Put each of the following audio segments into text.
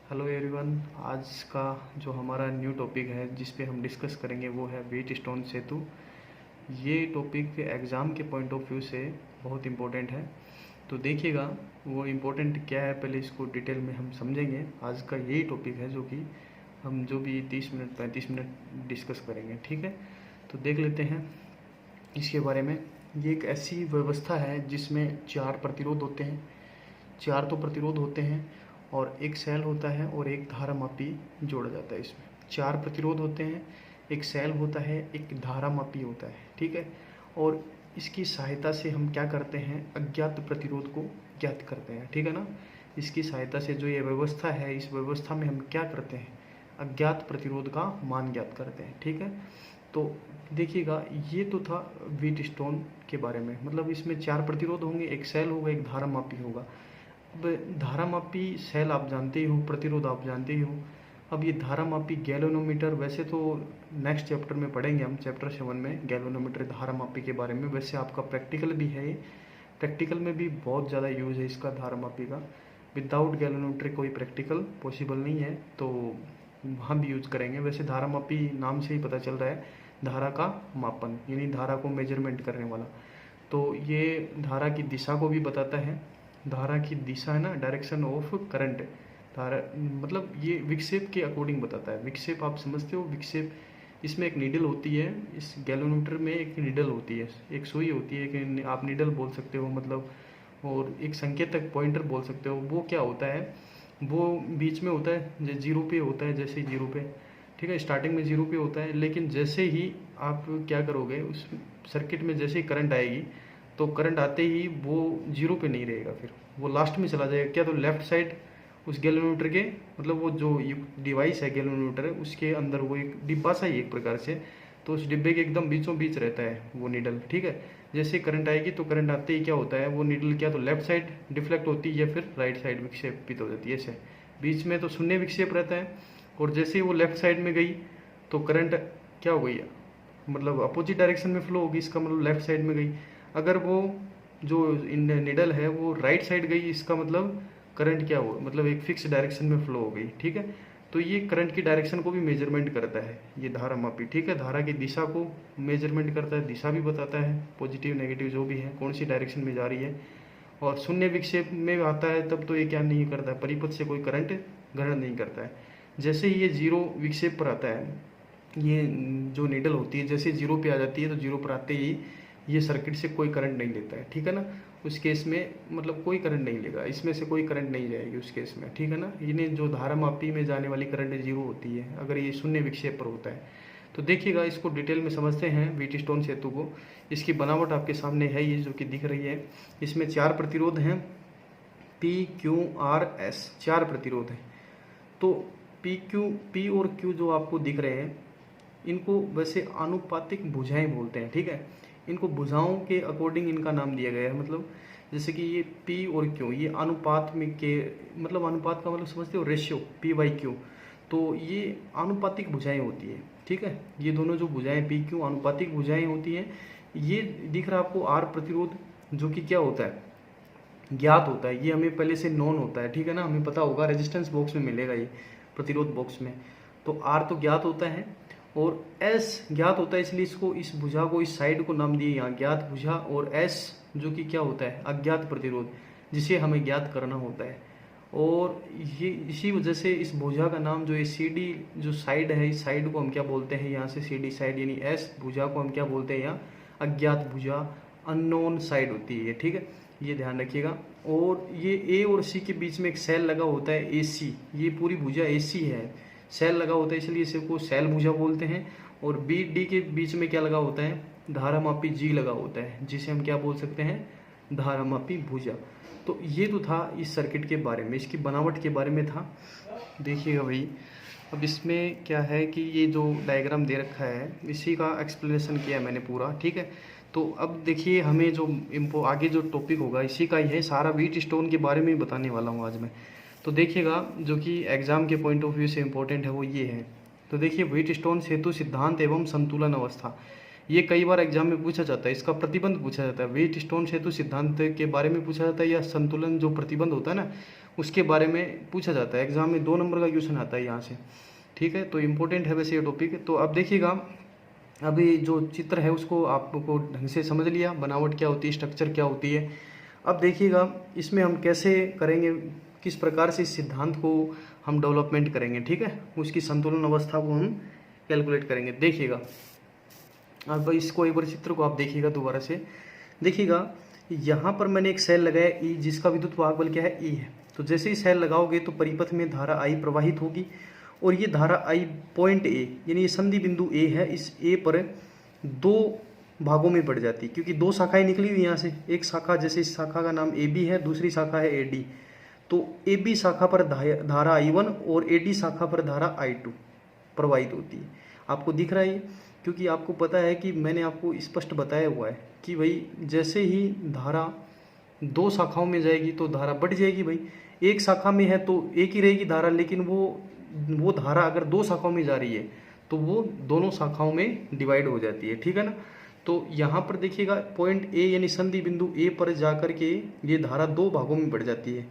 Hello everyone. आज का जो हमारा न्यू टॉपिक है जिस पे हम डिस्कस करेंगे वो है व्हीट स्टोन सेतु। ये टॉपिक एग्ज़ाम के पॉइंट ऑफ व्यू से बहुत इम्पोर्टेंट है, तो देखिएगा वो इम्पोर्टेंट क्या है, पहले इसको डिटेल में हम समझेंगे। आज का यही टॉपिक है जो कि हम जो भी 30 मिनट 35 मिनट डिस्कस करेंगे, ठीक है। तो देख लेते हैं इसके बारे में। ये एक ऐसी व्यवस्था है जिसमें 4 प्रतिरोध होते हैं, 4 तो प्रतिरोध होते हैं और एक सेल होता है और एक धारामापी जोड़ा जाता है। इसमें 4 प्रतिरोध होते हैं, एक सेल होता है, एक धारामापी होता है, ठीक है। और इसकी सहायता से हम क्या करते हैं, अज्ञात प्रतिरोध को ज्ञात करते हैं, ठीक है ना। इसकी सहायता से जो ये व्यवस्था है, इस व्यवस्था में हम क्या करते हैं, अज्ञात प्रतिरोध का मान ज्ञात करते हैं, ठीक है। तो देखिएगा ये तो था व्हीट स्टोन के बारे में, मतलब इसमें 4 प्रतिरोध होंगे, एक सेल होगा, एक धारामापी होगा। अब धारामापी सेल आप जानते ही हो, प्रतिरोध आप जानते ही हो। अब ये धारामापी गैल्वेनोमीटर, वैसे तो नेक्स्ट चैप्टर में पढ़ेंगे हम, चैप्टर 7 में गैल्वेनोमीटर धारामापी के बारे में। वैसे आपका प्रैक्टिकल भी है, प्रैक्टिकल में भी बहुत ज़्यादा यूज़ है इसका धारामापी का। विदाउट गैल्वेनोमीटर कोई प्रैक्टिकल पॉसिबल नहीं है, तो हम भी यूज करेंगे। वैसे धारामापी नाम से ही पता चल रहा है, धारा का मापन यानी धारा को मेजरमेंट करने वाला। तो ये धारा की दिशा को भी बताता है। धारा की दिशा है ना, डायरेक्शन ऑफ करंट। धारा मतलब ये विक्षेप के अकॉर्डिंग बताता है। विक्षेप आप समझते हो, विक्षेप। इसमें एक नीडल होती है, इस गैल्वेनोमीटर में एक नीडल होती है, एक सुई होती है, कि आप नीडल बोल सकते हो मतलब, और एक संकेतक पॉइंटर बोल सकते हो। वो क्या होता है, वो बीच में होता है, जीरो पे होता है, जैसे जीरो पे, ठीक है। स्टार्टिंग में जीरो पे होता है, लेकिन जैसे ही आप क्या करोगे, उस सर्किट में जैसे ही करंट आएगी, तो करंट आते ही वो जीरो पे नहीं रहेगा, फिर वो लास्ट में चला जाएगा। क्या, तो लेफ्ट साइड उस गैल्वेनोमीटर के, मतलब वो जो डिवाइस है गैल्वेनोमीटर है, उसके अंदर वो एक डिब्बा सा ही एक प्रकार से, तो उस डिब्बे के एकदम बीचों बीच रहता है वो नीडल, ठीक है। जैसे करंट आएगी तो करंट आते ही क्या होता है, वो नीडल क्या तो लेफ्ट साइड डिफ्लेक्ट होती है या फिर राइट साइड विक्षेपित हो जाती है। ऐसे बीच में तो शून्य विक्षेप रहता है, और जैसे ही वो लेफ्ट साइड में गई तो करंट क्या हो गई, मतलब अपोजिट डायरेक्शन में फ्लो होगी। इसका मतलब लेफ्ट साइड में गई। अगर वो जो निडल है वो राइट साइड गई, इसका मतलब करंट क्या हो, मतलब एक फिक्स डायरेक्शन में फ्लो हो गई, ठीक है। तो ये करंट की डायरेक्शन को भी मेजरमेंट करता है ये धारामापी, ठीक है। धारा की दिशा को मेजरमेंट करता है, दिशा भी बताता है, पॉजिटिव नेगेटिव जो भी है, कौन सी डायरेक्शन में जा रही है। और शून्य विक्षेप में आता है तब तो ये क्या नहीं करता है, परिपथ से कोई करंट ग्रहण नहीं करता है। जैसे ही ये जीरो विक्षेप पर आता है, ये जो नीडल होती है जैसे जीरो पे आ जाती है, तो जीरो पर आते ही ये सर्किट से कोई करंट नहीं लेता है, ठीक है ना। उस केस में मतलब कोई करंट नहीं लेगा, इसमें से कोई करंट नहीं जाएगी उस केस में, ठीक है ना। इन्हें जो धारामापी में जाने वाली करंट जीरो होती है अगर ये शून्य विक्षेप पर होता है। तो देखिएगा इसको डिटेल में समझते हैं व्हीट स्टोन सेतु को। इसकी बनावट आपके सामने है, ये जो कि दिख रही है। इसमें 4 प्रतिरोध हैं, PQRS, 4 प्रतिरोध हैं। तो P और Q जो आपको दिख रहे हैं, इनको वैसे आनुपातिक भुजाएं बोलते हैं, ठीक है। इनको भुजाओं के अकॉर्डिंग इनका नाम दिया गया है। मतलब जैसे कि ये P और Q, ये अनुपात में के, मतलब अनुपात का मतलब समझते हो, रेशियो P/Q। तो ये आनुपातिक भुजाएं होती है, ठीक है। ये दोनों जो भुजाएं PQ आनुपातिक भुजाएं होती हैं। ये दिख रहा है आपको R प्रतिरोध, जो कि क्या होता है, ज्ञात होता है। ये हमें पहले से नॉन होता है, ठीक है ना, हमें पता होगा, रेजिस्टेंस बॉक्स में मिलेगा ये, प्रतिरोध बॉक्स में। तो R तो ज्ञात होता है और S ज्ञात होता है, इसलिए इसको, इस भुजा को, इस साइड को नाम दिए यहाँ ज्ञात भुजा। और S जो कि क्या होता है, अज्ञात प्रतिरोध, जिसे हमें ज्ञात करना होता है। और ये इसी वजह से इस भुजा का नाम, जो ये CD जो साइड है, इस साइड को हम क्या बोलते हैं, यहाँ से CD साइड यानी S भुजा को हम क्या बोलते हैं, यहाँ अज्ञात भुजा, अननोन साइड होती है, ठीक है। ये ध्यान रखिएगा। और ये A और C के बीच में एक सेल लगा होता है, AC। ये पूरी भुजा AC है, सेल लगा होता है, इसलिए इसे को सेल भुजा बोलते हैं। और BD के बीच में क्या लगा होता है, धारामापी G लगा होता है, जिसे हम क्या बोल सकते हैं, धारामापी भुजा। तो ये तो था इस सर्किट के बारे में, इसकी बनावट के बारे में था। देखिएगा भाई, अब इसमें क्या है कि ये जो डायग्राम दे रखा है, इसी का एक्सप्लेनेशन किया है मैंने पूरा, ठीक है। तो अब देखिए, हमें जो आगे जो टॉपिक होगा इसी का ही है, सारा व्हीट स्टोन के बारे में ही बताने वाला हूँ आज मैं। तो देखिएगा, जो कि एग्जाम के पॉइंट ऑफ व्यू से इम्पोर्टेंट है वो ये है। तो देखिए, व्हीट स्टोन सेतु सिद्धांत एवं संतुलन अवस्था, ये कई बार एग्जाम में पूछा जाता है, इसका प्रतिबंध पूछा जाता है। व्हीट स्टोन सेतु सिद्धांत के बारे में पूछा जाता है, या संतुलन जो प्रतिबंध होता है ना, उसके बारे में पूछा जाता है एग्जाम में, 2 नंबर का क्वेश्चन आता है यहाँ से, ठीक है। तो इम्पोर्टेंट है वैसे ये टॉपिक। तो अब देखिएगा, अभी जो चित्र है उसको आपको ढंग से समझ लिया, बनावट क्या होती है, स्ट्रक्चर क्या होती है। अब देखिएगा इसमें हम कैसे करेंगे, किस प्रकार से इस सिद्धांत को हम डेवलपमेंट करेंगे, ठीक है, उसकी संतुलन अवस्था को हम कैलकुलेट करेंगे। देखिएगा अब इसको एक बार चित्र को आप देखिएगा दोबारा से, देखिएगा यहाँ पर मैंने एक सेल लगाया ई, जिसका विद्युत वाहक बल क्या है, ई है। तो जैसे ही सेल लगाओगे तो परिपथ में धारा आई प्रवाहित होगी, और ये धारा आई पॉइंट ए, यानी ये संधि बिंदु ए है, इस ए पर 2 भागों में बढ़ जाती है, क्योंकि 2 शाखाएं निकली हुई यहाँ से। एक शाखा, जैसे इस शाखा का नाम ए बी है, दूसरी शाखा है ए डी। तो ए बी शाखा पर धारा आई 1 और ए डी शाखा पर धारा आई 2 प्रवाहित होती है। आपको दिख रहा है, क्योंकि आपको पता है कि मैंने आपको स्पष्ट बताया हुआ है कि भाई जैसे ही धारा 2 शाखाओं में जाएगी तो धारा बढ़ जाएगी। भाई एक शाखा में है तो एक ही रहेगी धारा, लेकिन वो धारा अगर 2 शाखाओं में जा रही है तो वो दोनों शाखाओं में डिवाइड हो जाती है, ठीक है ना। तो यहाँ पर देखिएगा पॉइंट ए यानी संधि बिंदु ए पर जाकर के ये धारा 2 भागों में बढ़ जाती है।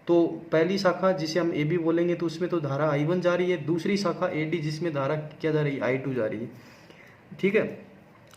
तो पहली शाखा जिसे हम ए बी बोलेंगे तो उसमें तो धारा आई 1 जा रही है, दूसरी शाखा ए डी जिसमें धारा क्या जा रही है, आई 2 जा रही है, ठीक है।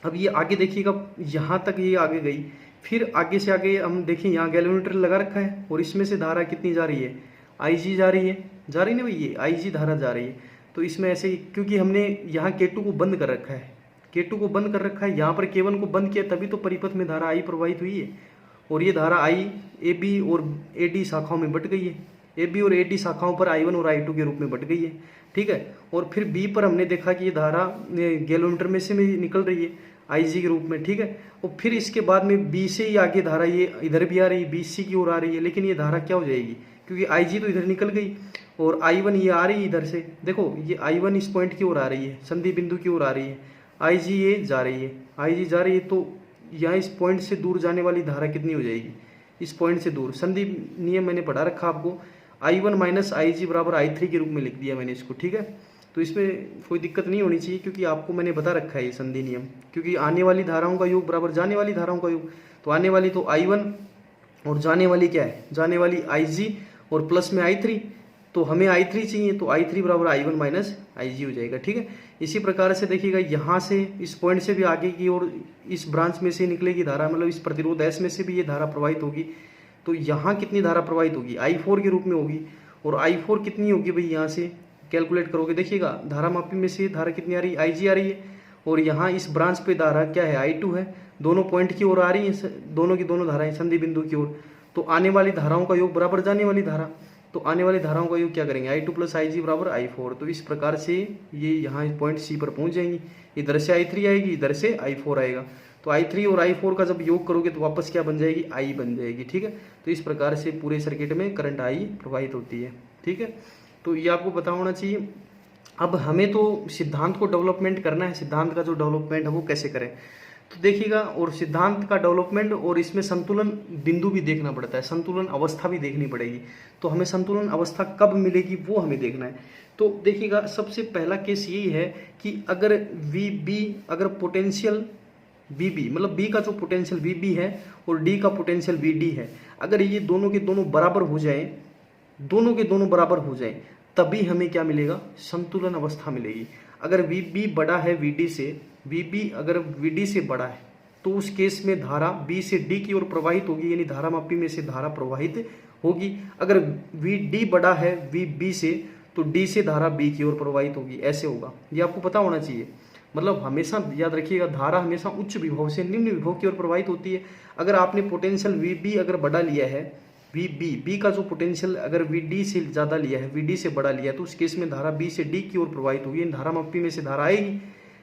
अब ये आगे देखिएगा, यहाँ तक ये आगे गई, फिर आगे से आगे हम देखें, यहाँ गैल्वेनोमीटर लगा रखा है और इसमें से धारा कितनी जा रही है, आई जी जा रही है ना भाई, ये आई जी धारा जा रही है। तो इसमें ऐसे ही, क्योंकि हमने यहाँ K2 को बंद कर रखा है, K2 को बंद कर रखा है, यहाँ पर K1 को बंद किया, तभी तो परिपथ में धारा आई प्रवाहित हुई है। और ये धारा आई ए बी और ए डी शाखाओं में बट गई है, ए बी और ए डी शाखाओं पर I1 और I2 के रूप में बट गई है, ठीक है। और फिर बी पर हमने देखा कि ये धारा गैल्वेनोमीटर में से निकल रही है आई जी के रूप में, ठीक है। और फिर इसके बाद में बी से ही आगे धारा ये इधर भी आ रही है, बी सी की ओर आ रही है, लेकिन ये धारा क्या हो जाएगी, क्योंकि आई जी तो इधर निकल गई और आई 1 ये आ रही है इधर से, देखो ये आई 1 इस पॉइंट की ओर आ रही है, संधि बिंदु की ओर आ रही है, आई जी ये जा रही है, आई जी जा रही है। तो यहाँ इस पॉइंट से दूर जाने वाली धारा कितनी हो जाएगी, इस पॉइंट से दूर, संधि नियम मैंने पढ़ा रखा आपको, I1 माइनस आई जी बराबर I3 के रूप में लिख दिया मैंने इसको, ठीक है। तो इसमें कोई दिक्कत नहीं होनी चाहिए, क्योंकि आपको मैंने बता रखा है ये संधि नियम, क्योंकि आने वाली धाराओं का योग बराबर जाने वाली धाराओं का योग। तो आने वाली तो I1 और जाने वाली क्या है, जाने वाली IG और प्लस में I3, तो हमें I3 चाहिए, तो I3 बराबर I1 माइनस IG हो जाएगा, ठीक है। इसी प्रकार से देखिएगा, यहाँ से इस पॉइंट से भी आगे की और इस ब्रांच में से निकलेगी धारा, मतलब इस प्रतिरोध S में से भी ये धारा प्रवाहित होगी। तो यहाँ कितनी धारा प्रवाहित होगी, I4 के रूप में होगी। और I4 कितनी होगी भाई, यहाँ से कैलकुलेट करोगे, देखिएगा धारा मापी में से धारा कितनी आ रही है, IG आ रही है, और यहाँ इस ब्रांच पे धारा क्या है, I2 है, दोनों पॉइंट की ओर आ रही है, दोनों की दोनों धाराएं संधि बिंदु की ओर। तो आने वाली धाराओं का योग बराबर जाने वाली धारा, तो आने वाली धाराओं का योग क्या करेंगे, I2 प्लस IG बराबर I4। तो इस प्रकार से ये यहाँ पॉइंट C पर पहुंच जाएंगी, इधर से I3 आएगी, इधर से I4 आएगा। तो I3 और I4 का जब योग करोगे तो वापस क्या बन जाएगी, I बन जाएगी, ठीक है। तो इस प्रकार से पूरे सर्किट में करंट I प्रवाहित होती है, ठीक है। तो ये आपको पता होना चाहिए। अब हमें तो सिद्धांत को डेवलपमेंट करना है, सिद्धांत का जो डेवलपमेंट है वो कैसे करें, तो देखिएगा, और सिद्धांत का डेवलपमेंट और इसमें संतुलन बिंदु भी देखना पड़ता है, संतुलन अवस्था भी देखनी पड़ेगी। तो हमें संतुलन अवस्था कब मिलेगी वो हमें देखना है। तो देखिएगा, सबसे पहला केस यही है कि अगर वी बी, अगर पोटेंशियल बी बी, मतलब बी का जो पोटेंशियल वी बी है और डी का पोटेंशियल वी डी है, अगर ये दोनों के दोनों बराबर हो जाए, दोनों के दोनों बराबर हो जाए, तभी हमें क्या मिलेगा, संतुलन अवस्था मिलेगी। अगर वी बी बड़ा है वी डी से, वी बी अगर वी डी से बड़ा है, तो उस केस में धारा बी से डी की ओर प्रवाहित होगी, यानी धारा मापी में से धारा प्रवाहित होगी। अगर वी डी बड़ा है वी बी से, तो डी से धारा बी की ओर प्रवाहित होगी, ऐसे होगा। ये आपको पता होना चाहिए। मतलब हमेशा याद रखिएगा, धारा हमेशा उच्च विभव से निम्न विभव की ओर प्रवाहित होती है। अगर आपने पोटेंशियल वी बी अगर बड़ा लिया है, वी बी, बी का जो पोटेंशियल अगर वी डी से ज़्यादा लिया है, वी डी से बड़ा लिया है, तो उस केस में धारा बी से डी की ओर प्रवाहित होगी, धारा मापी में से धारा आएगी।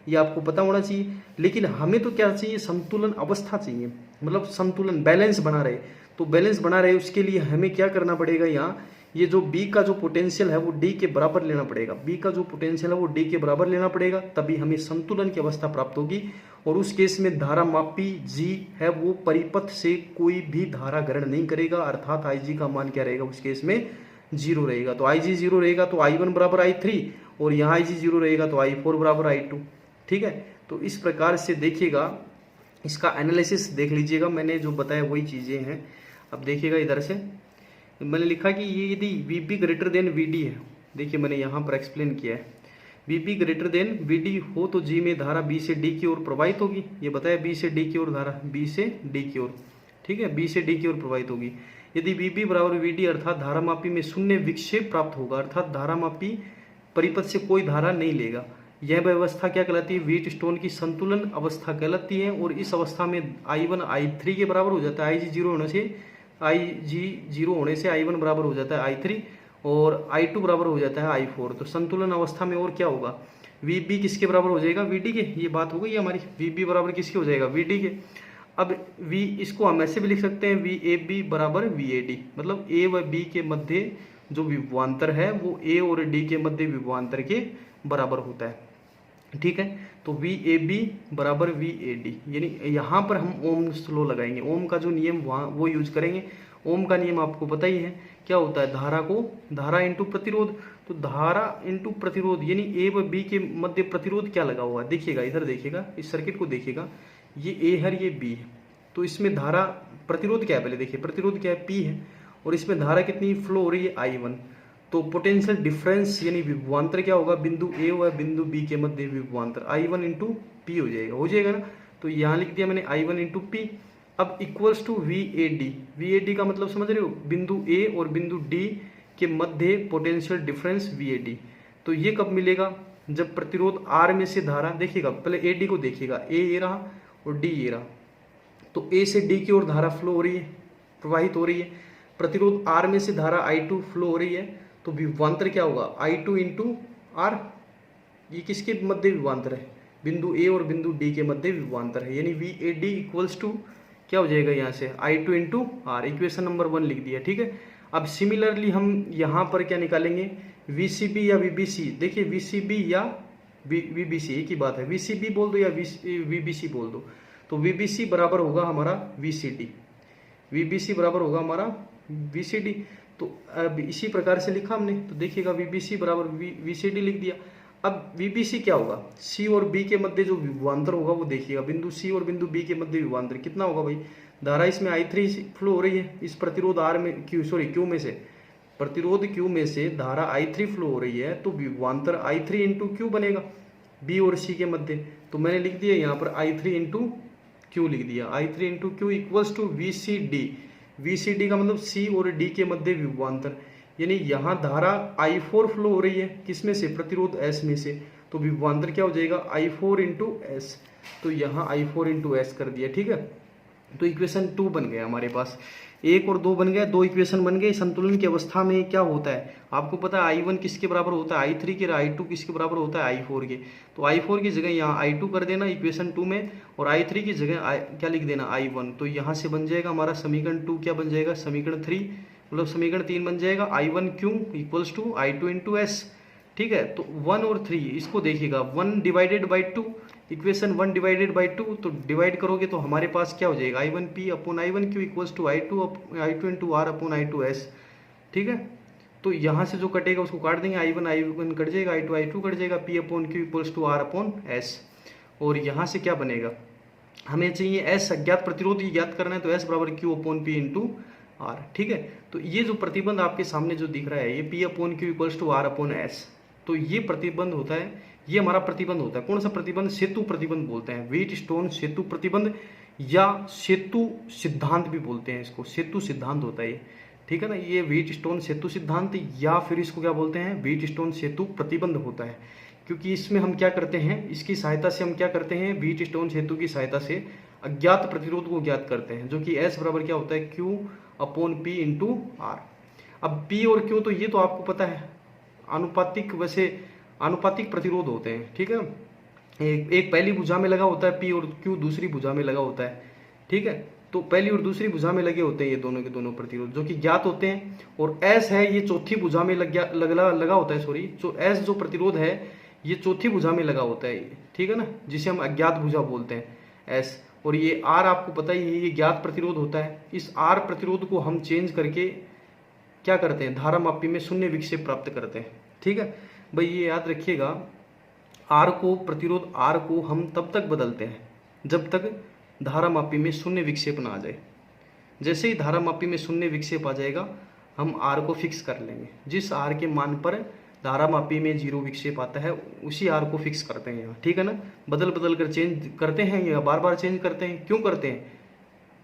ये आपको पता होना चाहिए। लेकिन हमें तो क्या चाहिए, संतुलन अवस्था चाहिए, मतलब संतुलन, बैलेंस बना रहे। तो बैलेंस बना रहे उसके लिए हमें क्या करना पड़ेगा, यहाँ ये जो B का जो पोटेंशियल है वो D के बराबर लेना पड़ेगा, B का जो पोटेंशियल है वो D के बराबर लेना पड़ेगा, तभी हमें संतुलन की अवस्था प्राप्त होगी। और उस केस में धारा मापी G है वो परिपथ से कोई भी धारा ग्रहण नहीं करेगा, अर्थात IG का मान क्या रहेगा, उस केस में 0 रहेगा। तो IG 0 रहेगा तो I1 बराबर I3, और यहाँ IG 0 रहेगा तो I4 बराबर I2, ठीक है। तो इस प्रकार से देखिएगा, इसका एनालिसिस देख लीजिएगा, मैंने जो बताया वही चीज़ें हैं। अब देखिएगा इधर से, मैंने लिखा कि ये यदि VB ग्रेटर देन VD है, देखिए मैंने यहाँ पर एक्सप्लेन किया है, VB ग्रेटर देन VD हो तो G में धारा B से D की ओर प्रवाहित होगी। ये बताया B से D की ओर धारा, B से D की ओर, ठीक है, B से D की ओर प्रवाहित होगी। यदि VB बराबर VD अर्थात धारामापी में शून्य विक्षेप प्राप्त होगा, अर्थात धारामापी परिपथ से कोई धारा नहीं लेगा। यह व्यवस्था क्या कहलाती है? व्हीटस्टोन की संतुलन अवस्था कहलाती है। और इस अवस्था में I1 I3 के बराबर हो जाता है। Ig 0 होने से I1 बराबर हो जाता है I3 और I2 बराबर हो जाता है I4। तो संतुलन अवस्था में और क्या होगा? VB किसके बराबर हो जाएगा? VD के। ये बात हो गई हमारी, VB बराबर किसके हो जाएगा? VD के। अब V इसको हम ऐसे भी लिख सकते हैं VAB बराबर VAD, मतलब A व B के मध्य जो विभवांतर है वो A और D के मध्य विभवांतर के बराबर होता है, ठीक है। तो VAB बराबर VAD, यानी यहाँ पर हम ओम्स लॉ लगाएंगे। ओम का जो नियम वहाँ वो यूज करेंगे। ओम का नियम आपको पता ही है क्या होता है? धारा इंटू प्रतिरोध। तो धारा इंटू प्रतिरोध, यानी A व B के मध्य प्रतिरोध क्या लगा हुआ है? देखिएगा, इधर देखिएगा, इस सर्किट को देखिएगा, ये A है, ये B है। तो इसमें धारा प्रतिरोध क्या है? पहले देखिए प्रतिरोध क्या है? P है। और इसमें धारा कितनी फ्लो हो रही है? I1। तो पोटेंशियल डिफरेंस यानी विभवांतर क्या होगा? बिंदु A व बिंदु B के मध्य विभवांतर I1 इंटू P हो जाएगा ना। तो यहाँ लिख दिया मैंने I1 इंटू P। अब इक्वल्स टू VAD का मतलब समझ रहे हो? बिंदु A और बिंदु D के मध्य पोटेंशियल डिफरेंस VAD। तो ये कब मिलेगा? जब प्रतिरोध R में से धारा, देखिएगा पहले AD को देखिएगा, A ये रहा और D ये रहा। तो A से D की ओर धारा फ्लो हो रही है, प्रवाहित हो रही है। प्रतिरोध R में से धारा I2 फ्लो हो रही है। तो विभवांतर क्या होगा? I2 into R। ये किसके मध्य विभवांतर है? बिंदु A और बिंदु D के मध्य विभवांतर है, यानी VAD इक्वल्स टू क्या हो जाएगा? यहाँ से I2 into R। Equation number 1 लिख दिया, ठीक है। अब सिमिलरली हम यहाँ पर क्या निकालेंगे? VCB या VBC। देखिए VCB या VBC एक ही बात है, VCB बोल दो या VBC बोल दो। तो VBC बराबर होगा हमारा VCD, VBC बराबर होगा हमारा VCD। तो अब इसी प्रकार से लिखा हमने, तो देखिएगा VBC बराबर VCD लिख दिया। अब VBC क्या होगा? C और B के मध्य जो विभवांतर होगा वो देखिएगा, बिंदु C और बिंदु B के मध्य विभवांतर कितना होगा भाई? धारा इसमें I3 फ्लो हो रही है, इस प्रतिरोध R में Q में से, प्रतिरोध Q में से धारा I3 फ्लो हो रही है। तो विभवांतर I3 इंटू Q बनेगा B और C के मध्य। तो मैंने लिख दिया यहाँ पर I3 इंटू Q लिख दिया, I3 into Q equals to VCD का मतलब C और D के मध्य विभवांतर, यानी यहाँ धारा I4 फ्लो हो रही है, किसमें से? प्रतिरोध S में से। तो विभवांतर क्या हो जाएगा? I4 into S। तो यहाँ I4 इंटू S कर दिया, ठीक है। तो इक्वेशन 2 बन गया हमारे पास, 1 और 2 बन गए, 2 इक्वेशन बन गए। संतुलन की अवस्था में क्या होता है आपको पता है? I1 किसके बराबर होता है? I3 के। I2 किसके बराबर होता है? I4 के। तो I4 की जगह यहाँ I2 कर देना इक्वेशन 2 में, और I3 की जगह क्या लिख देना? I1। तो यहाँ से बन जाएगा हमारा समीकरण 2 क्या बन जाएगा? समीकरण 3, मतलब समीकरण 3 बन जाएगा I1Q equals to I2 into S, ठीक है। तो 1 और 3 इसको देखिएगा, 1 divided by 2, equation 1 divided by 2, तो डिवाइड करोगे तो हमारे पास क्या हो जाएगा? I1P upon I1Q equals to I2 into R upon I2 S, ठीक है। तो यहाँ से जो कटेगा उसको काट देंगे, I1 कट जाएगा, I2 कट जाएगा, P upon Q equals to R upon S। और यहाँ से क्या बनेगा? हमें चाहिए S अज्ञात प्रतिरोध ही ज्ञात करना है, तो S बराबर Q upon P into R, ठीक है। तो ये जो प्रतिबंध आपके सामने जो दिख रहा है ये P upon Q equals to R upon S, तो ये प्रतिबंध होता है, ये हमारा प्रतिबंध होता है। कौन सा प्रतिबंध? सेतु प्रतिबंध बोलते हैं, व्हीटस्टोन सेतु प्रतिबंध या सेतु सिद्धांत भी बोलते हैं इसको, सेतु सिद्धांत होता है ये, ठीक है ना। ये व्हीटस्टोन सेतु सिद्धांत या फिर इसको क्या बोलते हैं? व्हीटस्टोन सेतु प्रतिबंध होता है, क्योंकि इसमें हम क्या करते हैं, इसकी सहायता से हम क्या करते हैं? व्हीटस्टोन सेतु की सहायता से अज्ञात प्रतिरोध को ज्ञात करते हैं, जो कि S बराबर क्या होता है? Q upon P into R। अब P और Q तो ये तो आपको पता है अनुपातिक, वैसे अनुपातिक प्रतिरोध होते हैं, ठीक है। एक पहली भुजा में लगा होता है P और Q दूसरी भुजा में लगा होता है, ठीक है। तो पहली और दूसरी भुजा में लगे होते हैं ये दोनों के दोनों प्रतिरोध, जो कि ज्ञात होते हैं। और S है, ये चौथी भुजा में लगा होता है, सॉरी, जो S जो प्रतिरोध है ये चौथी भुजा में लगा होता है, ठीक है ना, जिसे हम अज्ञात भुजा बोलते हैं S। और ये R आपको पता ही है, ये ज्ञात प्रतिरोध होता है। इस R प्रतिरोध को हम चेंज करके क्या करते हैं? धारामापी में शून्य विक्षेप प्राप्त करते हैं, ठीक है भाई। ये याद रखिएगा, R को, प्रतिरोध R को हम तब तक बदलते हैं जब तक धारामापी में शून्य विक्षेप ना आ जाए। जैसे ही धारामापी में शून्य विक्षेप आ जाएगा हम आर को फिक्स कर लेंगे। जिस आर के मान पर धारामापी में 0 विक्षेप आता है उसी आर को फिक्स करते हैं यहाँ, ठीक है ना। बदल बदल कर चेंज करते हैं या बार बार चेंज करते हैं, क्यों करते हैं?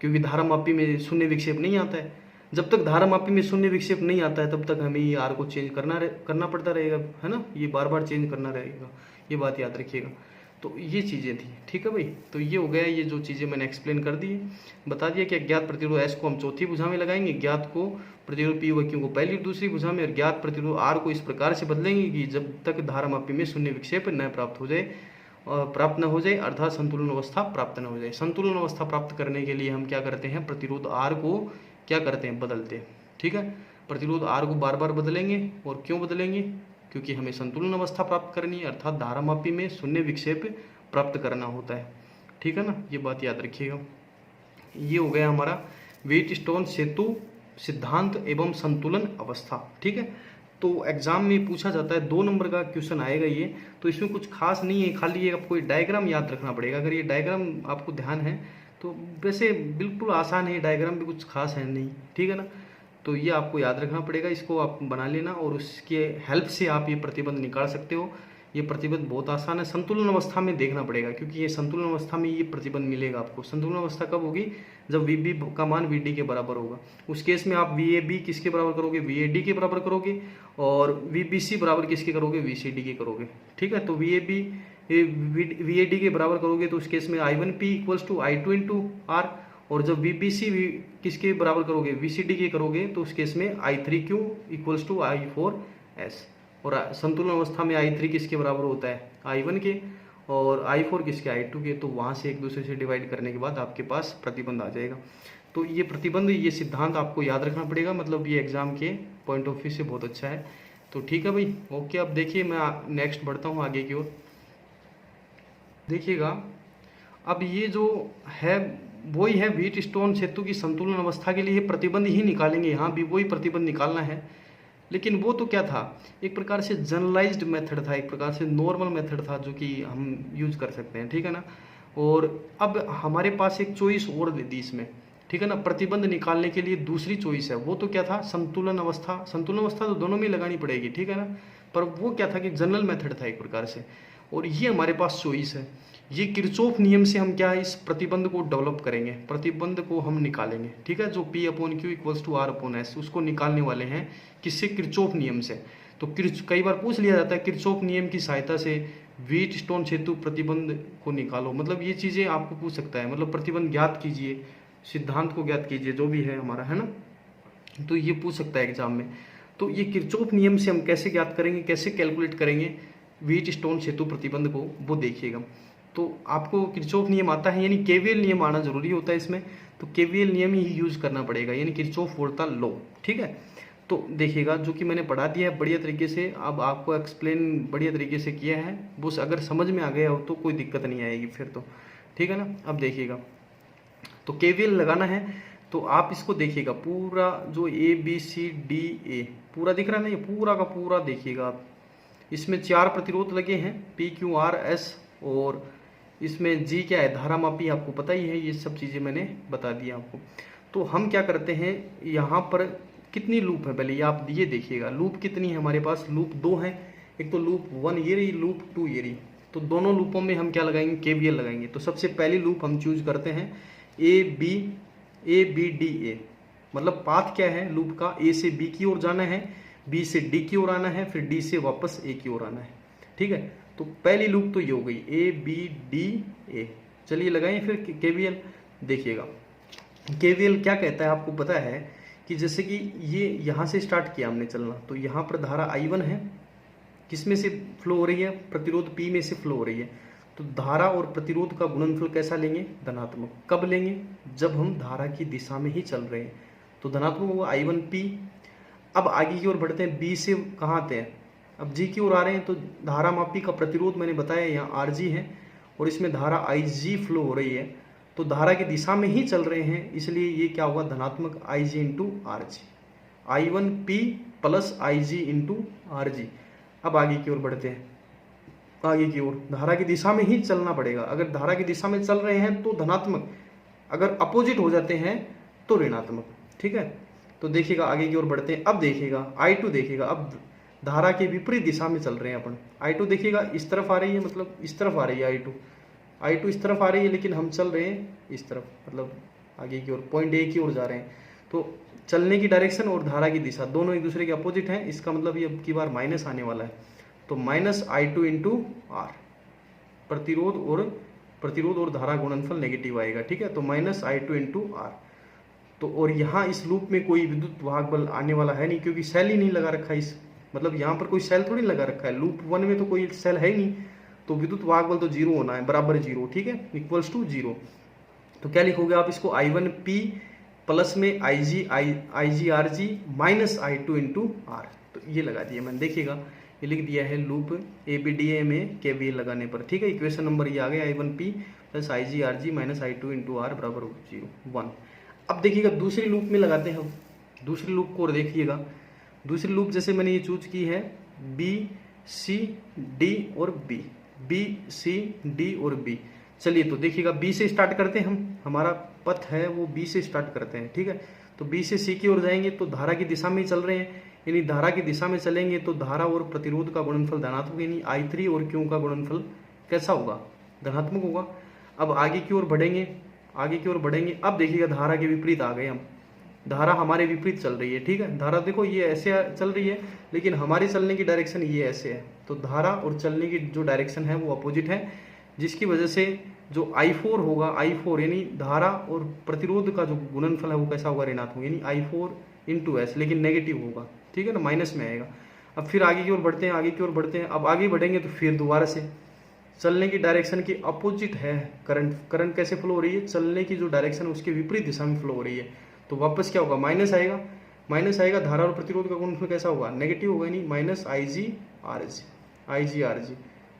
क्योंकि धारामापी में शून्य विक्षेप नहीं आता है। जब तक धारामापी में शून्य विक्षेप नहीं आता है तब तक हमें ये आर को चेंज करना पड़ता रहेगा, है ना। ये बार बार चेंज करना रहेगा, ये बात याद रखिएगा। तो ये चीज़ें थी, ठीक है भाई। तो ये हो गया, ये जो चीज़ें मैंने एक्सप्लेन कर दी, बता दिया कि अज्ञात प्रतिरोध एस को हम चौथी भुजा में लगाएंगे, ज्ञात को प्रतिरोध पी व क्यू को पहली और दूसरी भुजा में, और ज्ञात प्रतिरोध आर को इस प्रकार से बदलेंगे कि जब तक धारामापी में शून्य विक्षेप न प्राप्त हो जाए अर्थात संतुलन अवस्था प्राप्त न हो जाए। संतुलन अवस्था प्राप्त करने के लिए हम क्या करते हैं, प्रतिरोध आर को क्या करते हैं, बदलते हैं, ठीक है। प्रतिरोध आर को बार बार बदलेंगे, और क्यों बदलेंगे? क्योंकि हमें संतुलन अवस्था प्राप्त करनी है, अर्थात धारामापी में शून्य विक्षेप प्राप्त करना होता है, ठीक है ना। ये बात याद रखिएगा। ये हो गया हमारा व्हीटस्टोन सेतु सिद्धांत एवं संतुलन अवस्था, ठीक है। तो एग्जाम में पूछा जाता है, 2 नंबर का क्वेश्चन आएगा ये। तो इसमें कुछ खास नहीं है, खाली ये आपको डायग्राम याद रखना पड़ेगा। अगर ये डायग्राम आपको ध्यान है तो वैसे बिल्कुल आसान है, डायग्राम भी कुछ खास है नहीं, ठीक है ना। तो ये आपको याद रखना पड़ेगा, इसको आप बना लेना और उसके हेल्प से आप ये प्रतिबंध निकाल सकते हो। ये प्रतिबंध बहुत आसान है, संतुलन अवस्था में देखना पड़ेगा, क्योंकि ये संतुलन अवस्था में ये प्रतिबंध मिलेगा आपको। संतुलन अवस्था कब होगी? जब वीबी का मान वीडी के बराबर होगा। उस केस में आप वीएबी किसके बराबर करोगे? वीएडी के बराबर करोगे, और वीबीसी बराबर किसके करोगे? वीसीडी के करोगे, ठीक है। तो वीएबी वीएडी के बराबर करोगे तो उस केस में I1P equals to I2 into are, और जब वीबीसी किसके बराबर करोगे? वीसीडी के करोगे तो उस केस में I3Q इक्वल्स टू I4S। और संतुलन अवस्था में I3 किसके बराबर होता है? I1 के, और I4 किसके? I2 के। तो वहाँ से एक दूसरे से डिवाइड करने के बाद आपके पास प्रतिबंध आ जाएगा। तो ये प्रतिबंध, ये सिद्धांत आपको याद रखना पड़ेगा, मतलब ये एग्जाम के पॉइंट ऑफ व्यू से बहुत अच्छा है। तो ठीक है भाई, ओके। अब देखिए मैं नेक्स्ट बढ़ता हूँ आगे की ओर। देखिएगा, अब ये जो है वही है व्हीटस्टोन सेतु की संतुलन अवस्था के लिए प्रतिबंध ही निकालेंगे। यहाँ भी वही प्रतिबंध निकालना है, लेकिन वो तो क्या था, एक प्रकार से जनरलाइज्ड मेथड था, एक प्रकार से नॉर्मल मेथड था जो कि हम यूज कर सकते हैं, ठीक है ना। और अब हमारे पास एक चॉइस और दे दी इसमें, ठीक है ना। प्रतिबंध निकालने के लिए दूसरी चॉइस है, वो तो क्या था? संतुलन अवस्था। संतुलन अवस्था तो दोनों में लगानी पड़ेगी, ठीक है ना। पर वो क्या था कि जनरल मेथड था एक प्रकार से, और ये हमारे पास चॉइस है। ये किरचॉफ नियम से हम क्या है, इस प्रतिबंध को डेवलप करेंगे, प्रतिबंध को हम निकालेंगे, ठीक है। जो P/Q इक्वल्स टू R/S उसको निकालने वाले हैं, किससे? किरचॉफ नियम से। तो कई बार पूछ लिया जाता है किरचॉफ नियम की सहायता से व्हीटस्टोन सेतु प्रतिबंध को निकालो, मतलब ये चीज़ें आपको पूछ सकता है, मतलब प्रतिबंध ज्ञात कीजिए, सिद्धांत को ज्ञात कीजिए, जो भी है हमारा, है ना। तो ये पूछ सकता है एग्जाम में। तो ये किरचॉफ नियम से हम कैसे ज्ञात करेंगे, कैसे कैलकुलेट करेंगे व्हीटस्टोन सेतु प्रतिबंध को, वो देखिएगा। तो आपको किरचॉफ नियम आता है, यानी केवीएल नियम आना जरूरी होता है इसमें। तो केवीएल नियम ही यूज करना पड़ेगा, यानी किरचॉफ वोल्टा लॉ, ठीक है। तो देखिएगा, जो कि मैंने पढ़ा दिया है बढ़िया तरीके से, अब आपको एक्सप्लेन बढ़िया तरीके से किया है, बस अगर समझ में आ गया हो तो कोई दिक्कत नहीं आएगी फिर तो, ठीक है ना। अब देखिएगा, तो केवीएल लगाना है, तो आप इसको देखिएगा पूरा, जो ABCDA पूरा दिख रहा है ना, ये पूरा का पूरा देखिएगा आप। इसमें 4 प्रतिरोध लगे हैं, PQRS, और इसमें G क्या है? धारामापी, आपको पता ही है, ये सब चीज़ें मैंने बता दी आपको। तो हम क्या करते हैं, यहाँ पर कितनी लूप है पहले ये आप ये देखिएगा। लूप कितनी है हमारे पास? लूप 2 है, एक तो लूप 1 ये रही, लूप 2 ये रही। तो दोनों लूपों में हम क्या लगाएंगे? केवीएल लगाएंगे। तो सबसे पहली लूप हम चूज करते हैं ABDA, मतलब पाथ क्या है लूप का? A से B की ओर जाना है, B से D की ओर आना है, फिर D से वापस A की ओर आना है, ठीक है। तो पहली लूप तो ये हो गई ABDA। चलिए लगाएं फिर केवीएल। देखिएगा केवीएल क्या कहता है, आपको पता है कि जैसे कि ये यहाँ से स्टार्ट किया हमने चलना, तो यहाँ पर धारा I1 है, किसमें से फ्लो हो रही है? प्रतिरोध P में से फ्लो हो रही है। तो धारा और प्रतिरोध का गुणनफल कैसा लेंगे? धनात्मक। कब लेंगे? जब हम धारा की दिशा में ही चल रहे हैं, तो धनात्मक होगा I1P। अब आगे की ओर बढ़ते हैं, B से कहाँ आते हैं? अब G की ओर आ रहे हैं, तो धारा मापी का प्रतिरोध मैंने बताया यहाँ RG है, और इसमें धारा IG फ्लो हो रही है, तो धारा की दिशा में ही चल रहे हैं, इसलिए ये क्या होगा? धनात्मक IG into RG, I1P plus IG into RG। अब आगे की ओर बढ़ते हैं, आगे की ओर धारा की दिशा में ही चलना पड़ेगा। अगर धारा की दिशा में चल रहे हैं तो धनात्मक, अगर अपोजिट हो जाते हैं तो ऋणात्मक, ठीक है। तो देखिएगा आगे की ओर बढ़ते हैं। अब देखिएगा I2 देखिएगा, अब धारा के विपरीत दिशा में चल रहे हैं अपन। I2 देखिएगा इस तरफ आ रही है, मतलब इस तरफ आ रही है I2 इस तरफ आ रही है, लेकिन हम चल रहे हैं इस तरफ, मतलब आगे की ओर पॉइंट A की ओर जा रहे हैं। तो चलने की डायरेक्शन और धारा की दिशा दोनों एक दूसरे के अपोजिट हैं, इसका मतलब ये अब की बार माइनस आने वाला है। तो माइनस I2 इंटू R, प्रतिरोध और धारा गुणनफल नेगेटिव आएगा, ठीक है। तो माइनस I2 इंटू R। तो और यहाँ इस लूप में कोई विद्युत वाहक बल आने वाला है नहीं, क्योंकि सेल ही नहीं लगा रखा है इस, मतलब यहाँ पर कोई सेल थोड़ी लगा रखा है, लूप 1 में तो कोई सेल है ही नहीं, तो विद्युत वाहक बल तो जीरो होना है, बराबर जीरो, ठीक है, इक्वल्स टू जीरो। तो क्या लिखोगे आप इसको, I1P प्लस में IgRg minus I2 into R। तो ये लगा दिया मैंने, देखिएगा ये लिख दिया है लूप ABDA में KVL लगाने पर, ठीक है। इक्वेशन नंबर ये आ गया I1P plus IgRg minus I2 into R बराबर 0 1। अब देखिएगा दूसरी लूप में लगाते हैं हम, दूसरी लूप को और देखिएगा। दूसरी लूप जैसे मैंने ये चूज की है B C D और B C D और B। चलिए तो देखिएगा B से स्टार्ट करते हैं हम, हमारा पथ है वो B से स्टार्ट करते हैं, ठीक है। तो B से C की ओर जाएंगे तो धारा की दिशा में ही चल रहे हैं, यानी धारा की दिशा में चलेंगे तो धारा और प्रतिरोध का गुणनफल धनात्मक, यानी I3 और Q का गुणनफल कैसा होगा, धनात्मक होगा। अब आगे की ओर बढ़ेंगे, आगे की ओर बढ़ेंगे। अब देखिएगा धारा के विपरीत आ गए हम, धारा हमारे विपरीत चल रही है, ठीक है। धारा देखो ये ऐसे चल रही है, लेकिन हमारी चलने की डायरेक्शन ये ऐसे है। तो धारा और चलने की जो डायरेक्शन है वो अपोजिट है, जिसकी वजह से जो I4 होगा, I4 यानी धारा और प्रतिरोध का जो गुणनफल है वो कैसा होगा, ऋणात्मक, यानी I4 इंटू एस, लेकिन नेगेटिव होगा, ठीक है ना, माइनस में आएगा। अब फिर आगे की ओर बढ़ते हैं, आगे की ओर बढ़ते हैं। अब आगे बढ़ेंगे तो फिर दोबारा से चलने की डायरेक्शन के अपोजिट है करंट कैसे फ्लो हो रही है, चलने की जो डायरेक्शन है उसके विपरीत दिशा में फ्लो हो रही है। तो वापस क्या होगा, माइनस आएगा, धारा और प्रतिरोध का गुणनफल कैसा होगा, नेगेटिव होगा, यानी माइनस IgRg,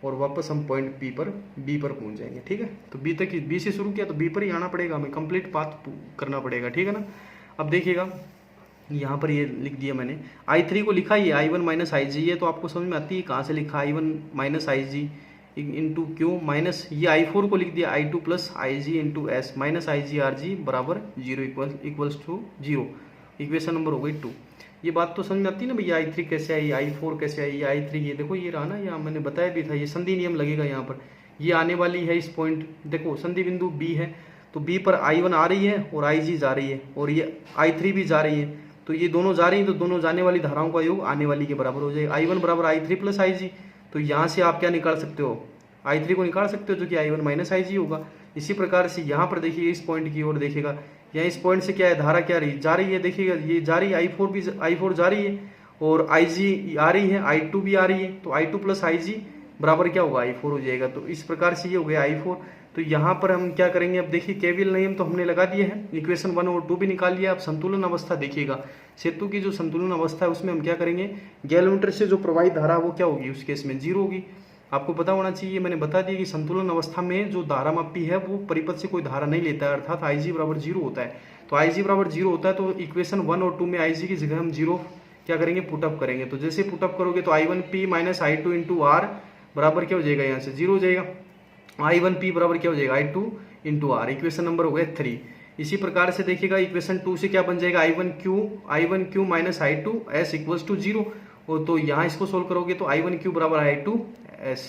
और वापस हम पॉइंट B पर पहुंच जाएंगे, ठीक है। तो B से शुरू किया तो B पर ही आना पड़ेगा हमें, कंप्लीट पाथ करना पड़ेगा, ठीक है ना। अब देखिएगा यहाँ पर ये लिख दिया मैंने, I3 को लिखा ये I1 माइनस Ig, ये तो आपको समझ में आती है कहाँ से लिखा, I1 minus Ig into Q minus ये I4 को लिख दिया I2 plus Ig into S minus IgRg बराबर 0 इक्वल्स टू 0। इक्वेशन नंबर हो गई 2। ये बात तो समझ में आती है ना भैया, I3 कैसे आई, I4 कैसे आई, I3 ये देखो ये रहा ना, यहाँ मैंने बताया भी था, ये संधि नियम लगेगा यहाँ पर, ये आने वाली है इस पॉइंट, देखो संधि बिंदु B है, तो B पर I1 आ रही है और Ig जा रही है, और ये I3 भी जा रही है, तो ये दोनों जा रही है, तो दोनों जाने वाली धाराओं का योग आने वाली के बराबर हो जाएगा। I1 बराबर I3 प्लस Ig, तो यहाँ से आप क्या निकाल सकते हो, I3 को निकाल सकते हो, जो कि I1 माइनस Ig होगा। इसी प्रकार से यहाँ पर देखिए इस पॉइंट की ओर देखिएगा, यहाँ इस पॉइंट से क्या है, धारा क्या जा रही है, देखिएगा ये जा रही है, I4 जा रही है, और Ig आ रही है, I2 भी आ रही है, तो I2 प्लस Ig बराबर क्या होगा, I4 हो जाएगा। तो इस प्रकार से ये हो गया I4। तो यहाँ पर हम क्या करेंगे, अब देखिए केवीएल नियम तो हमने लगा दिए हैं, इक्वेशन 1 और 2 भी निकाल लिया। अब संतुलन अवस्था देखिएगा, सेतु की जो संतुलन अवस्था है उसमें हम क्या करेंगे, गैलोमीटर से जो प्रवाहित धारा वो क्या होगी, उस केस में 0 होगी। आपको पता होना चाहिए, मैंने बता दिया कि संतुलन अवस्था में जो धारा मापी है वो परिपथ से कोई धारा नहीं लेता है, अर्थात Ig बराबर 0 होता है। तो Ig बराबर 0 होता है, तो इक्वेशन 1 और 2 में Ig की जगह हम 0 क्या करेंगे, पुटअप करेंगे। तो जैसे पुटअप करोगे तो I1P minus I2 into R बराबर क्या हो जाएगा, यहाँ से 0 हो जाएगा। I1P बराबर क्या हो जाएगा, I2 into R, equation number हो गया 3। इसी प्रकार से देखिएगा इक्वेशन 2 से क्या बन जाएगा, I1Q minus I2 S equals to 0, और तो यहाँ इसको सोल्व करोगे तो I1Q बराबर I2 S।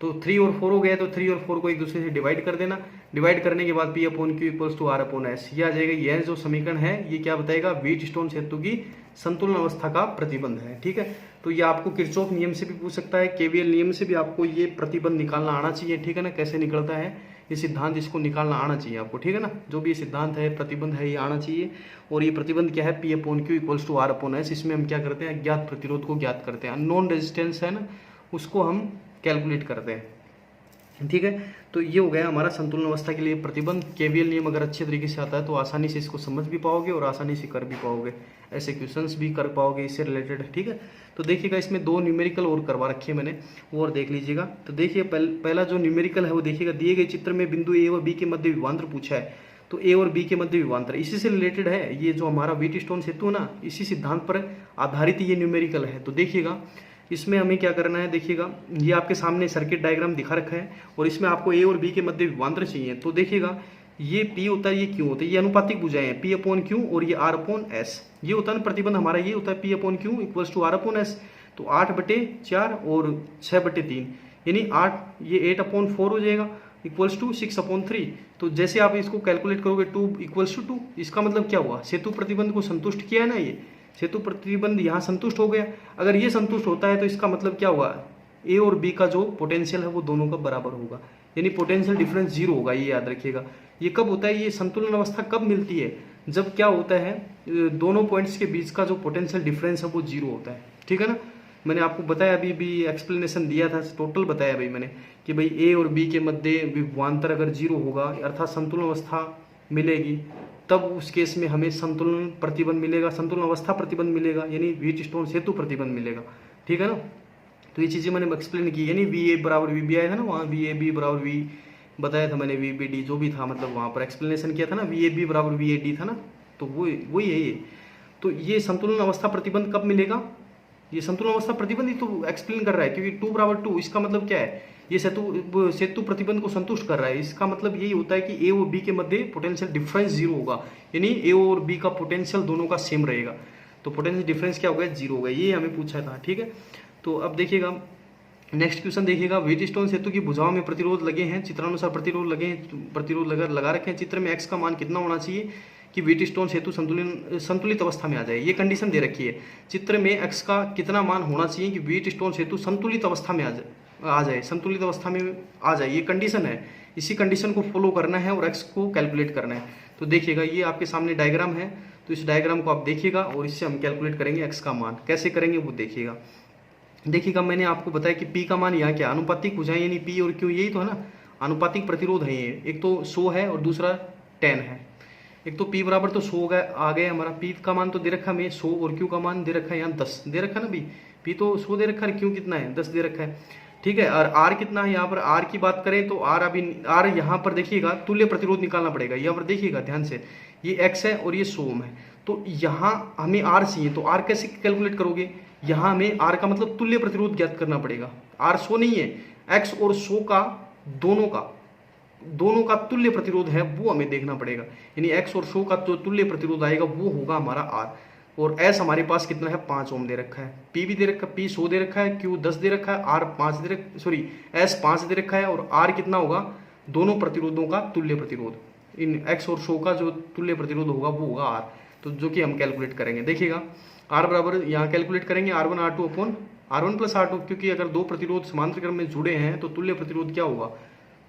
तो 3 और 4 हो गया, तो 3 और 4 को एक दूसरे से डिवाइड कर देना, डिवाइड करने के बाद P upon Q equals to R upon S, ये आ जाएगा। यह जो समीकरण है ये क्या बताएगा, व्हीटस्टोन सेतु की संतुलन अवस्था का प्रतिबंध है, ठीक है। तो ये आपको किरचॉफ नियम से भी पूछ सकता है, केवीएल नियम से भी आपको ये प्रतिबंध निकालना आना चाहिए, ठीक है ना। कैसे निकलता है ये सिद्धांत, इसको निकालना आना चाहिए आपको, ठीक है ना। जो भी ये सिद्धांत है, प्रतिबंध है, ये आना चाहिए। और ये प्रतिबंध क्या है, P upon Q equals to R upon S। इसमें हम क्या करते हैं, अज्ञात प्रतिरोध को ज्ञात करते हैं, अननोन रेजिस्टेंस है ना, उसको हम कैलकुलेट करते हैं, ठीक है। तो ये हो गया हमारा संतुलन अवस्था के लिए प्रतिबंध। केवीएल नियम अगर अच्छे तरीके से आता है तो आसानी से इसको समझ भी पाओगे और आसानी से कर भी पाओगे, ऐसे क्वेश्चंस भी कर पाओगे इससे रिलेटेड, ठीक है। तो देखिएगा इसमें 2 न्यूमेरिकल और करवा रखे हैं मैंने, वो और देख लीजिएगा। तो देखिए पहला जो न्यूमेरिकल है वो देखिएगा, दिए गए चित्र में बिंदु A और B के मध्य विभवांतर पूछा है। तो A और B के मध्य विभवांतर इसी से रिलेटेड है, ये जो हमारा व्हीटस्टोन सेतु है ना, इसी सिद्धांत पर आधारित ये न्यूमेरिकल है। तो देखिएगा इसमें हमें क्या करना है, देखिएगा ये आपके सामने सर्किट डायग्राम दिखा रखा है, और इसमें आपको A और B के मध्य विभवांतर चाहिए। तो देखिएगा ये P होता है, ये Q होता है, ये अनुपातिक भुजाएं हैं P अपॉन Q और ये R अपॉन S। ये होता है ना प्रतिबंध हमारा, ये होता है P upon Q equals to R upon S। तो 8/4 और 6/3 यानी 8, ये 8/4 हो जाएगा इक्वल्स टू 6/3। तो जैसे आप इसको कैलकुलेट करोगे 2 इक्वल्स टू 2, इसका मतलब क्या हुआ, सेतु प्रतिबंध को संतुष्ट किया है ना, ये सेतु प्रतिबंध यहाँ संतुष्ट हो गया। अगर ये संतुष्ट होता है तो इसका मतलब क्या हुआ, ए और बी का जो पोटेंशियल है वो दोनों का बराबर होगा, यानी पोटेंशियल डिफरेंस जीरो होगा। ये याद रखिएगा। ये कब होता है, ये संतुलन अवस्था कब मिलती है, जब क्या होता है, दोनों पॉइंट्स के बीच का जो पोटेंशियल डिफरेंस है वो जीरो होता है। ठीक है ना, मैंने आपको बताया, अभी भी एक्सप्लेनेशन दिया था, टोटल बताया भाई मैंने कि भाई ए और बी के मध्य विभवांतर अगर जीरो होगा अर्थात संतुलन अवस्था मिलेगी, तब उस केस में हमें संतुलन प्रतिबंध मिलेगा, संतुलन अवस्था प्रतिबंध मिलेगा, यानी व्हीटस्टोन सेतु प्रतिबंध मिलेगा। ठीक है ना, तो ये चीज़ें मैंने एक्सप्लेन की, यानी वी ए बराबर वी बी आया था ना, वहाँ वी ए बी बराबर वी बताया था मैंने, वी बी डी जो भी था, मतलब वहाँ पर एक्सप्लेनेशन किया था ना, वी ए बी बराबर वी ए डी था ना, तो वही है ये। तो ये संतुलन अवस्था प्रतिबंध कब मिलेगा, ये संतुलन अवस्था प्रतिबंध ही तो एक्सप्लेन कर रहा है, क्योंकि 2 बराबर 2 इसका मतलब क्या है, ये सेतु प्रतिबंध को संतुष्ट कर रहा है। इसका मतलब यही होता है कि ए और बी के मध्य पोटेंशियल डिफरेंस जीरो होगा, यानी ए और बी का पोटेंशियल दोनों का सेम रहेगा, तो पोटेंशियल डिफरेंस क्या होगा, जीरो होगा। ये हमें पूछा था। ठीक है, तो अब देखिएगा नेक्स्ट क्वेश्चन देखिएगा, व्हीटस्टोन सेतु की भुजाओं में प्रतिरोध लगे हैं, चित्रानुसार प्रतिरोध लगा रखे हैं, चित्र में x का मान कितना होना चाहिए कि व्हीटस्टोन सेतु संतुलित अवस्था में आ जाए। ये कंडीशन दे रखी है, चित्र में x का कितना मान होना चाहिए कि व्हीटस्टोन सेतु संतुलित अवस्था में आ जाए, संतुलित अवस्था में आ जाए, ये कंडीशन है। इसी कंडीशन को फॉलो करना है और x को कैलकुलेट करना है। तो देखिएगा ये आपके सामने डायग्राम है, तो इस डायग्राम को आप देखिएगा और इससे हम कैलकुलेट करेंगे x का मान। कैसे करेंगे वो देखिएगा। देखिएगा मैंने आपको बताया कि P का मान यहाँ क्या, अनुपातिक भुजाएं यानी P और Q, यही तो है ना, अनुपातिक प्रतिरोध है ये, एक तो 100 है और दूसरा 10 है। एक तो P बराबर तो 100 आ गया हमारा, P का मान तो दे रखा है हमें 100 और Q का मान दे रखा है यहाँ 10 दे रखा है ना, P तो 100 दे रखा है, Q कितना है 10 दे रखा है। ठीक है, और R कितना है, यहाँ पर R की बात करें तो R अभी R यहाँ पर देखिएगा तुल्य प्रतिरोध निकालना पड़ेगा, यहाँ पर देखिएगा ध्यान से, ये X है और ये 100 ओम है, तो यहाँ हमें R चाहिए, तो R कैसे कैलकुलेट करोगे, यहाँ हमें R का मतलब तुल्य प्रतिरोध ज्ञात करना पड़ेगा। R 100 नहीं है, X और 100 का दोनों का तुल्य प्रतिरोध है वो हमें देखना पड़ेगा, यानी X और 100 का जो तुल्य प्रतिरोध आएगा वो होगा हमारा R। और S हमारे पास कितना है 5 ओम दे रखा है, P भी दे रखा है, P 100 दे रखा है, Q 10 दे रखा है, R 5 दे रखा, सॉरी S 5 दे रखा है, और R कितना होगा, दोनों प्रतिरोधों का तुल्य प्रतिरोध, इन X और 100 का जो तुल्य प्रतिरोध होगा वो होगा R, तो जो कि हम कैलकुलेट करेंगे। देखिएगा R बराबर यहाँ कैलकुलेट करेंगे R1 R2 upon R1 plus R2, क्योंकि अगर दो प्रतिरोध समांतर क्रम में जुड़े हैं तो तुल्य प्रतिरोध क्या होगा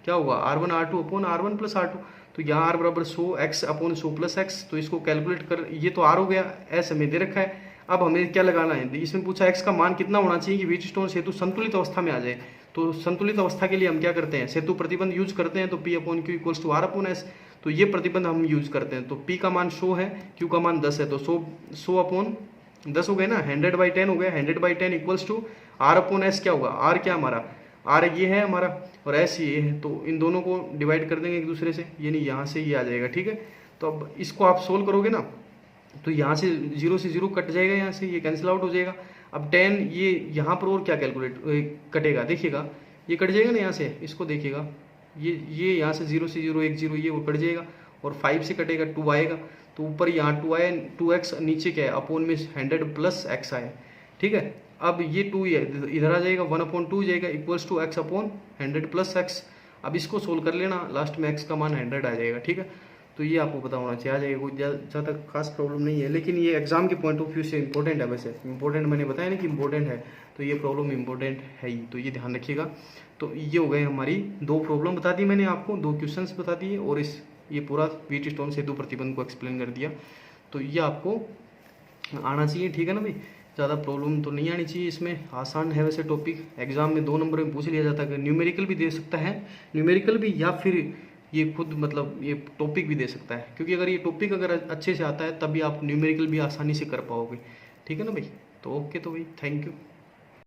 R1 R2 upon R1 plus R2। तो यहाँ R बराबर 100 x अपॉन 100 प्लस x, तो इसको कैलकुलेट कर, ये तो R हो गया, S हमें दे रखा है। अब हमें क्या लगाना है, इसमें पूछा x का मान कितना होना चाहिए कि व्हीटस्टोन सेतु संतुलित अवस्था में आ जाए। तो संतुलित अवस्था के लिए हम क्या करते हैं, सेतु प्रतिबंध यूज करते हैं, तो P upon Q equals to R upon S, तो ये प्रतिबंध हम यूज करते हैं। तो P का मान 100 है, Q का मान 10 है, तो 100 अपॉन 10 हो गया ना, 100/10 हो गया, 100/10 equals to R upon S क्या होगा, R क्या हमारा, R ये है हमारा और S ये है, तो इन दोनों को डिवाइड कर देंगे एक दूसरे से, यानी यहाँ से ये आ जाएगा। ठीक है, तो अब इसको आप सोल्व करोगे ना, तो यहाँ से 0 से 0 कट जाएगा, यहाँ से ये कैंसिल आउट हो जाएगा। अब 10 ये यहाँ पर और क्या कैलकुलेट कटेगा, देखिएगा ये कट जाएगा ना यहाँ से, इसको देखिएगा, ये यहाँ से 0 से 0 1 0 ये वो कट जाएगा, और 5 से कटेगा 2 आएगा, तो ऊपर यहाँ 2 आया, 2x, नीचे क्या है अपॉन में 100 प्लस x आए। ठीक है, अब ये 2 इधर आ जाएगा, 1/2 जाएगा equals to x upon 100 plus x। अब इसको सोल्व कर लेना, लास्ट में x का मान 100 आ जाएगा। ठीक है, तो ये आपको पता होना चाहिए, आ जाएगा, कोई ज़्यादा खास प्रॉब्लम नहीं है, लेकिन ये एग्जाम के पॉइंट ऑफ व्यू से इंपॉर्टेंट है। वैसे इंपॉर्टेंट मैंने बताया ना कि इंपॉर्टेंट है, तो ये प्रॉब्लम इंपॉर्टेंट है ही, तो ये ध्यान रखिएगा। तो ये हो गए हमारी 2 प्रॉब्लम बता दी मैंने आपको, 2 क्वेश्चंस बता दिए, और ये पूरा व्हीटस्टोन सेतु प्रतिबंध को एक्सप्लेन कर दिया। तो ये आपको आना चाहिए, ठीक है ना भाई, ज़्यादा प्रॉब्लम तो नहीं आनी चाहिए इसमें, आसान है वैसे टॉपिक, एग्जाम में 2 नंबर में पूछ लिया जाता है, न्यूमेरिकल भी दे सकता है, न्यूमेरिकल भी, या फिर ये खुद मतलब ये टॉपिक भी दे सकता है, क्योंकि अगर ये टॉपिक अगर अच्छे से आता है तभी आप न्यूमेरिकल भी आसानी से कर पाओगे। ठीक है ना भाई, तो ओके, तो भाई थैंक यू।